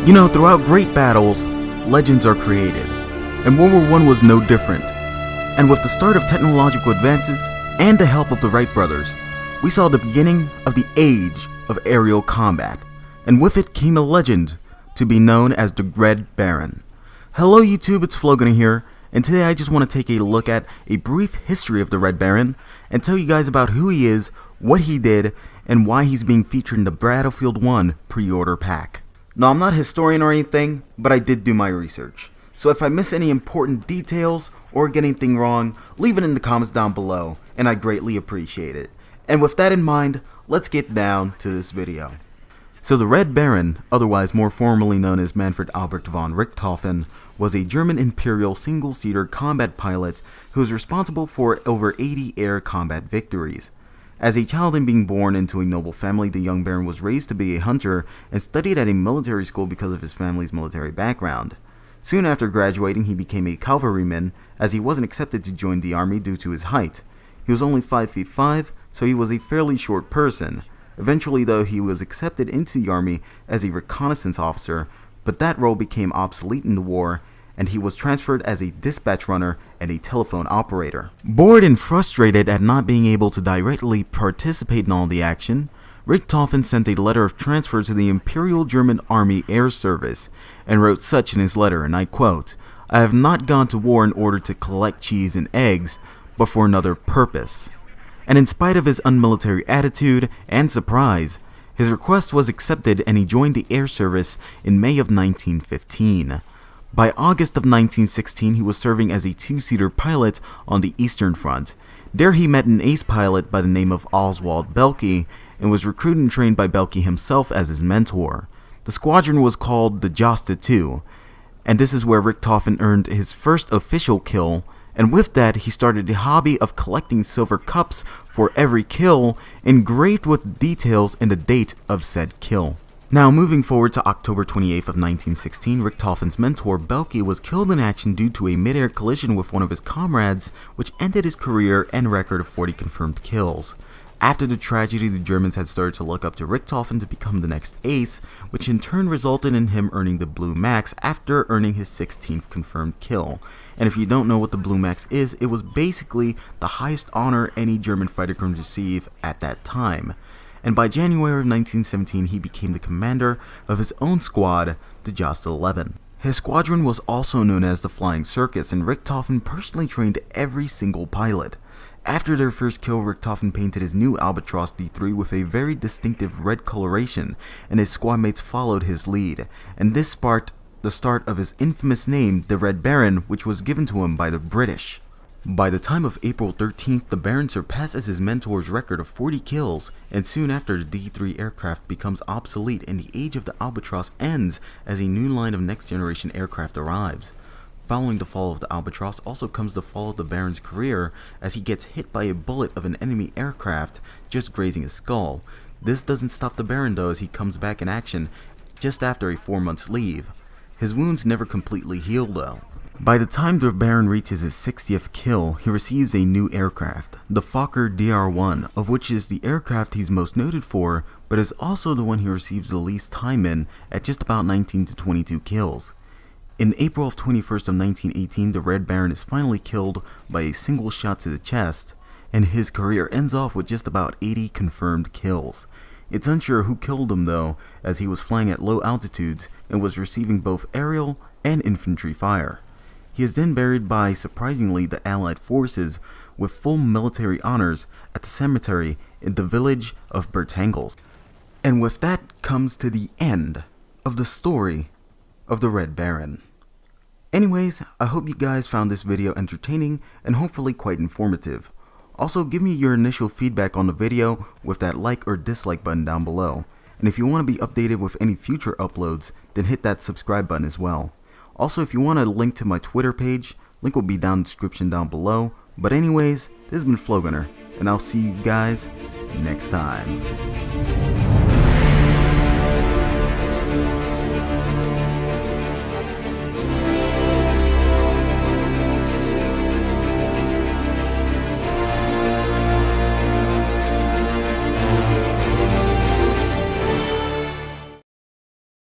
You know, throughout great battles, legends are created, and World War I was no different. And with the start of technological advances and the help of the Wright brothers, we saw the beginning of the age of aerial combat, and with it came a legend to be known as the Red Baron. Hello YouTube, it's Flowgunner here, and today I just want to take a look at a brief history of the Red Baron and tell you guys about who he is, what he did, and why he's being featured in the Battlefield 1 pre-order pack. Now, I'm not a historian or anything, but I did do my research. So if I miss any important details or get anything wrong, leave it in the comments down below, and I greatly appreciate it. And with that in mind, let's get down to this video. So the Red Baron, otherwise more formally known as Manfred Albert von Richthofen, was a German Imperial single-seater combat pilot who was responsible for over 80 air combat victories. As a child and being born into a noble family, the young Baron was raised to be a hunter and studied at a military school because of his family's military background. Soon after graduating, he became a cavalryman, as he wasn't accepted to join the army due to his height. He was only 5 feet 5, so he was a fairly short person. Eventually, though, he was accepted into the army as a reconnaissance officer, but that role became obsolete in the war, and he was transferred as a dispatch runner and a telephone operator. Bored and frustrated at not being able to directly participate in all the action, Richthofen sent a letter of transfer to the Imperial German Army Air Service and wrote such in his letter, and I quote, "I have not gone to war in order to collect cheese and eggs, but for another purpose." And in spite of his unmilitary attitude and surprise, his request was accepted and he joined the Air Service in May of 1915. By August of 1916, he was serving as a two-seater pilot on the Eastern Front. There he met an ace pilot by the name of Oswald Belke and was recruited and trained by Belke himself as his mentor. The squadron was called the Josta II, and this is where Richthofen earned his first official kill, and with that he started the hobby of collecting silver cups for every kill, engraved with details and the date of said kill. Now, moving forward to October 28th of 1916, Richthofen's mentor Belke was killed in action due to a mid-air collision with one of his comrades, which ended his career and record of 40 confirmed kills. After the tragedy, the Germans had started to look up to Richthofen to become the next ace, which in turn resulted in him earning the Blue Max after earning his 16th confirmed kill. And if you don't know what the Blue Max is, it was basically the highest honor any German fighter could receive at that time. And by January of 1917, he became the commander of his own squad, the Josta 11. His squadron was also known as the Flying Circus, and Richthofen personally trained every single pilot. After their first kill, Richthofen painted his new Albatros D3 with a very distinctive red coloration, and his squad mates followed his lead, and this sparked the start of his infamous name, the Red Baron, which was given to him by the British. By the time of April 13th, the Baron surpasses his mentor's record of 40 kills, and soon after the D3 aircraft becomes obsolete and the age of the Albatros ends as a new line of next-generation aircraft arrives. Following the fall of the Albatros also comes the fall of the Baron's career, as he gets hit by a bullet of an enemy aircraft, just grazing his skull. This doesn't stop the Baron though, as he comes back in action just after a 4-month leave. His wounds never completely heal though. By the time the Baron reaches his 60th kill, he receives a new aircraft, the Fokker DR-1, of which is the aircraft he's most noted for, but is also the one he receives the least time in, at just about 19 to 22 kills. In April of 21st of 1918, the Red Baron is finally killed by a single shot to the chest, and his career ends off with just about 80 confirmed kills. It's unsure who killed him though, as he was flying at low altitudes and was receiving both aerial and infantry fire. He is then buried by, surprisingly, the Allied forces with full military honors at the cemetery in the village of Bertangles. And with that comes to the end of the story of the Red Baron. Anyways, I hope you guys found this video entertaining and hopefully quite informative. Also, give me your initial feedback on the video with that like or dislike button down below. And if you want to be updated with any future uploads, then hit that subscribe button as well. Also, if you want a link to my Twitter page, link will be down in the description down below. But anyways, this has been Flowgunner, and I'll see you guys next time.